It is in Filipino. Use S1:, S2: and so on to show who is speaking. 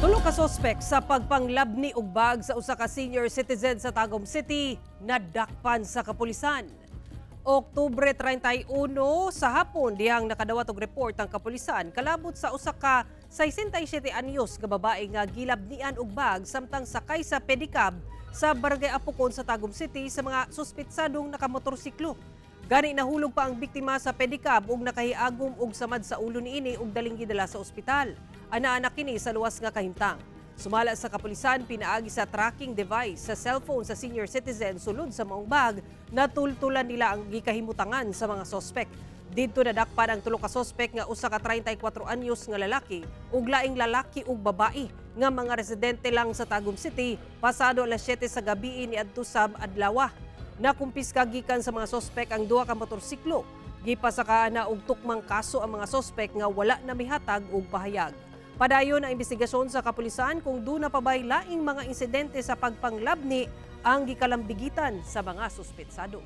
S1: Tulo ka sospek sa pagpanglabni og bag sa usa ka senior citizen sa Tagum City nadakpan sa kapulisan. Oktubre 31 sa hapon dihang nakadawat og report ang kapulisan kalabot sa usa ka 67 anyos nga babae nga gilabnian og bag samtang sakay sa pedicab sa Barangay Apukon sa Tagum City sa mga suspitsadong nakamotorsiklo. Gani nahulog pa ang biktima sa pedicab ug nakahiagom og samad sa ulo niini ug daling gidala sa ospital. Ana-ana kini sa luwas nga kahimtang. Sumala sa kapulisan pinaagi sa tracking device sa cellphone sa senior citizen sulod sa maong bag, natultulan nila ang gikahimutangan sa mga sospek. Didto nadakpan ang tulo ka sospek nga usa ka 34 anyos nga lalaki ug laing lalaki ug babae nga mga residente lang sa Tagum City pasado alas 7 sa gabi niadto sa adlaw. Nakumpiska gikan sa mga sospek ang duha ka motorsiklo. Gipasaka na og tukmang kaso ang mga sospek nga wala na mihatag og pahayag. Padayon ang investigasyon sa kapulisan kung doon na pabay laing mga insidente sa pagpanglabni ang gikalambigitan sa mga suspetsado.